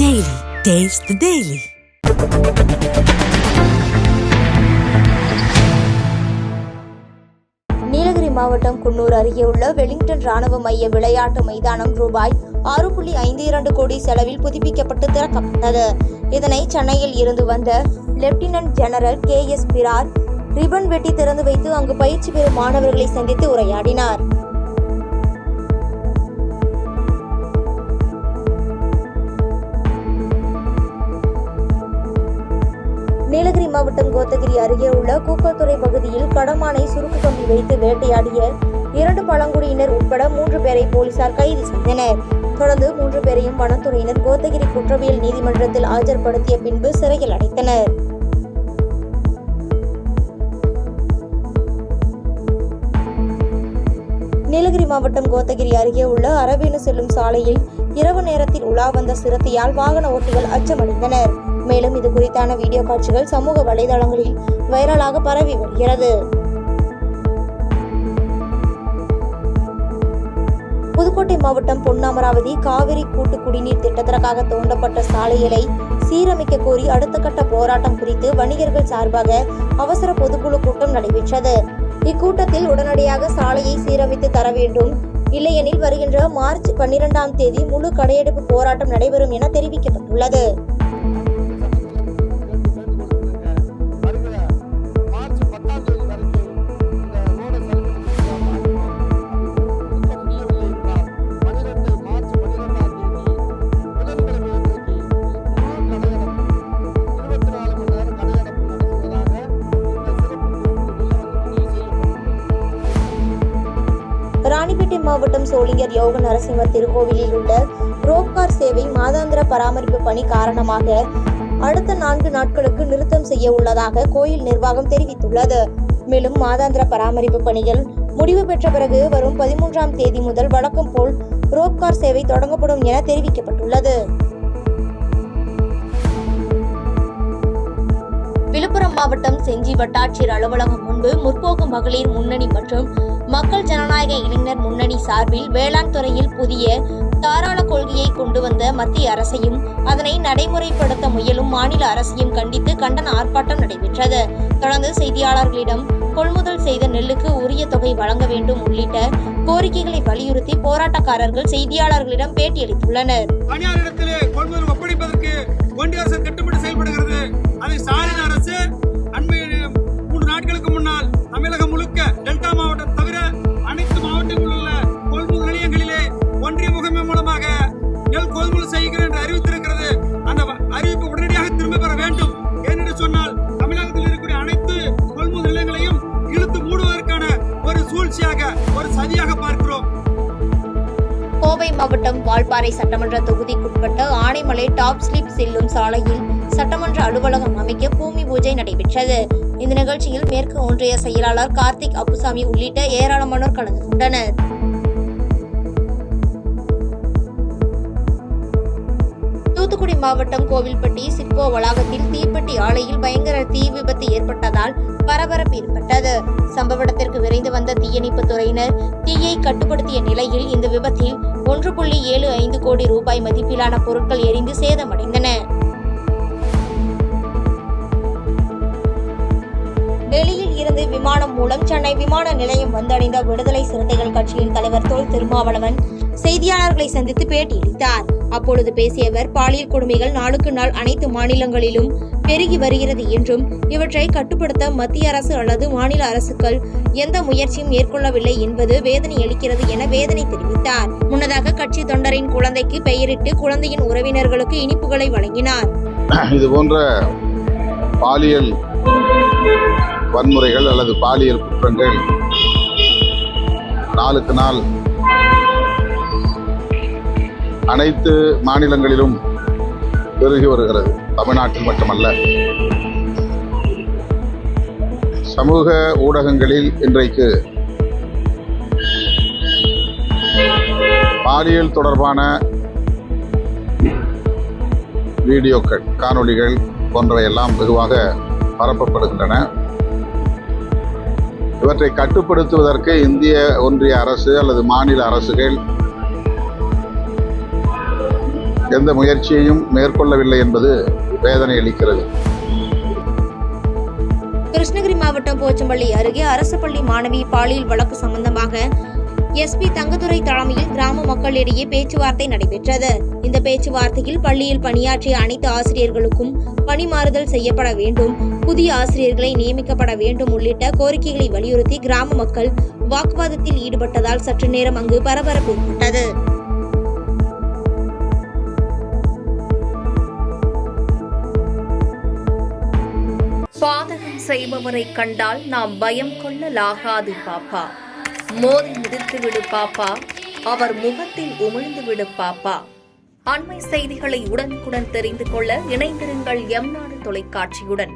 Daily. Taste the Daily. Nilgiri மாவட்டம் குன்னூர் அருகே உள்ள வெலிங்டன் ராணுவ மைய விளையாட்டு மைதானம் ரூபாய் 6.52 கோடி செலவில் புதுப்பிக்கப்பட்டு திறக்கப்பட்டது. இதனை சென்னையில் இருந்து வந்த lieutenant general KS Brar ribbon வெட்டி திறந்து வைத்து அங்கு பயிற்சி பெறும் மாணவர்களை சந்தித்து உரையாடினார். நீலகிரி மாவட்டம் கோத்தகிரி அருகே உள்ள கூக்கல்துறை பகுதியில் கடமானை சுருக்கு கம்பி வைத்து வேட்டையாடிய 2 பழங்குடியினர் உட்பட 3 பேரை போலீசார் கைது செய்தனர். தொடர்ந்து 3 பேரையும் வனத்துறையினர் கோத்தகிரி குற்றவியல் நீதிமன்றத்தில் ஆஜர்படுத்திய பின்பு சிறையில் அடைத்தனர். நீலகிரி மாவட்டம் கோத்தகிரி அருகே உள்ள அரவேணு செல்லும் சாலையில் இரவு நேரத்தில் உலா வந்த சிறுத்தையால் வாகன ஓட்டிகள் அச்சமடைந்தனர். மேலும் இது குறித்தான வீடியோ காட்சிகள் சமூக வலைதளங்களில் வைரலாக பரவி வருகிறது. புதுக்கோட்டை மாவட்டம் பொன்னமராவதி காவிரி கூட்டு குடிநீர் திட்டத்திற்காக தோண்டப்பட்ட சாலைகளை சீரமைக்க கோரி அடுத்த கட்ட போராட்டம் குறித்து வணிகர்கள் சார்பாக அவசர பொதுக்குழு கூட்டம் நடைபெற்றது. இக்கூட்டத்தில் உடனடியாக சாலையை சீரமைத்து தர வேண்டும், இல்லையெனில் வருகின்ற மார்ச் 12ஆம் தேதி முழு கடையெடுப்பு போராட்டம் நடைபெறும் என தெரிவிக்கப்பட்டுள்ளது. ராணிப்பேட்டை மாவட்டம் சோளிங்கர் யோக நரசிம்மர் திருக்கோவிலில் உள்ள ரோப்கார் சேவை மாதாந்திர பராமரிப்பு பணி காரணமாக அடுத்த 4 நாட்களுக்கு நிறுத்தம் செய்ய உள்ளதாக கோயில் நிர்வாகம் தெரிவித்துள்ளது. மேலும் மாதாந்திர பராமரிப்பு பணிகள் முடிவு பெற்ற பிறகு வரும் 13ஆம் தேதி முதல் வழக்கம் போல் ரோப்கார் சேவை தொடங்கப்படும் என தெரிவிக்கப்பட்டுள்ளது. விழுப்புரம் மாவட்டம் செஞ்சி வட்டாட்சியர் அலுவலகம் முன்பு முற்போக்கு மகளிர் முன்னணி மற்றும் மக்கள் ஜனநாயக இளைஞர் முன்னணி சார்பில் வேளாண் துறையில் புதிய தாராள கொள்கையை கொண்டு வந்த மத்திய அரசையும் அதனை நடைமுறைப்படுத்த முயலும் மாநில அரசையும் கண்டித்து கண்டன ஆர்ப்பாட்டம் நடைபெற்றது. தொடர்ந்து செய்தியாளர்களிடம் கொள்முதல் செய்த நெல்லுக்கு உரிய தொகை வழங்க வேண்டும் உள்ளிட்ட கோரிக்கைகளை வலியுறுத்தி போராட்டக்காரர்கள் செய்தியாளர்களிடம் பேட்டியளித்துள்ளனர். தனியாரிடத்திலே கொள்முதல் ஒப்படைப்பதற்கு ஒன்றிய அரசு திட்டமிட்டு செயல்படுகிறது. அதை ஸ்டாலின் அரசு அண்மையில் 3 நாட்களுக்கு முன்னால் தமிழகம் முழுக்க டெல்டா மாவட்டம் தவிர அனைத்து மாவட்டங்களில் உள்ள கொள்முதல் நிலையங்களிலே ஒன்றிய முகமை மூலமாக நெல் கொள்முதல் செய்கிறேன் என்று அறிவித்திருக்கிறது. அந்த அறிவிப்பு உடனடியாக திரும்ப பெற வேண்டும். ஏனென்று சொன்னால் தமிழகத்தில் இருக்கக்கூடிய அனைத்து கொள்முதல் நிலையங்களையும் இழுத்து மூடுவதற்கான ஒரு சூழ்ச்சியாக, ஒரு சதியாக பார்க்கிறோம். கோவை மாவட்டம் வால்பாறை சட்டமன்ற தொகுதிக்குட்பட்ட ஆனைமலை டாப் ஸ்லிப் செல்லும் சாலையில் சட்டமன்ற அலுவலகம் அமைக்க பூமி பூஜை நடைபெற்றது. இந்த நிகழ்ச்சியில் மேற்கு ஒன்றிய செயலாளர் கார்த்திக் அப்புசாமி உள்ளிட்ட ஏராளமானோர் கலந்து கொண்டனர். தூத்துக்குடி மாவட்டம் கோவில்பட்டி சிட்கோ வளாகத்தில் தீப்பெட்டி ஆலையில் பயங்கர தீ விபத்து ஏற்பட்டதால் பரபரப்பு ஏற்பட்டது. சம்பவ இடத்திற்கு விரைந்து வந்த தீயணைப்பு துறையினர் தீயை கட்டுப்படுத்திய நிலையில் இந்த விபத்தில் 1.75 கோடி ரூபாய் மதிப்பிலான பொருட்கள் எரிந்து சேதமடைந்தன. டெல்லியில் இருந்து விமானம் மூலம் சென்னை விமான நிலையம் வந்தடைந்த விடுதலை சிறுத்தைகள் கட்சியின் தலைவர் தொல் திருமாவளவன் செய்தியாளர்களை சந்தித்து பேட்டியளித்தார். அப்பொழுது பேசிய அவர், பாலியல் கொடுமைகள் நாளுக்கு நாள் அனைத்து மாநிலங்களிலும் பெருகி வருகிறது என்றும் இவற்றை கட்டுப்படுத்த மத்திய அரசு அல்லது மாநில அரசுகள் எந்த முயற்சியும் மேற்கொள்ளவில்லை என்பது வேதனை அளிக்கிறது என வேதனை தெரிவித்தார். முன்னதாக கட்சி தொண்டரின் குழந்தைக்கு பெயரிட்டு குழந்தையின் உறவினர்களுக்கு இனிப்புகளை வழங்கினார். இதுபோன்ற பாலியல் வன்முறைகள் அல்லது பாலியல் குற்றங்கள் நாளுக்கு நாள் அனைத்து மாநிலங்களிலும் பெருகி வருகிறது. தமிழ்நாட்டில் மட்டுமல்ல. சமூக ஊடகங்களில் இன்றைக்கு பாலியல் தொடர்பான வீடியோக்கள், காணொளிகள் போன்றவையெல்லாம் வெகுவாக பரப்பப்படுகின்றன. இவற்றை கட்டுப்படுத்துவதற்கு இந்திய ஒன்றிய அரசு அல்லது மாநில அரசுகள் எந்த முயற்சியையும் மேற்கொள்ளவில்லை என்பது வேதனை அளிக்கிறது. கிருஷ்ணகிரி மாவட்டம் போச்சம்பள்ளி அருகே அரசு பள்ளி மாணவி பாலியல் வழக்கு சம்பந்தமாக எஸ்பி தங்கதுரை தலைமையில் கிராம மக்களிடையே பேச்சுவார்த்தை நடைபெற்றது. இந்த பேச்சுவார்த்தையில் பள்ளியில் பணியாற்றிய அனைத்து ஆசிரியர்களுக்கும் பணிமாறுதல் செய்யப்பட வேண்டும், புதிய ஆசிரியர்களை நியமிக்கப்பட வேண்டும் உள்ளிட்ட கோரிக்கைகளை வலியுறுத்தி கிராம மக்கள் வாக்குவாதத்தில் ஈடுபட்டதால் சற்று நேரம் அங்கு பரபரப்பு ஏற்பட்டது. பாதகம் செய்பவரை கண்டால் நாம் பயம் கொள்ளலாகாது பாப்பா. மோதி மிதித்து விடு பாப்பா, அவர் முகத்தில் உமிழ்ந்து விடு பாப்பா. அண்மை செய்திகளை உடனுக்குடன் தெரிந்து கொள்ள இணைந்திருங்கள் எம் நாடு தொலைக்காட்சியுடன்.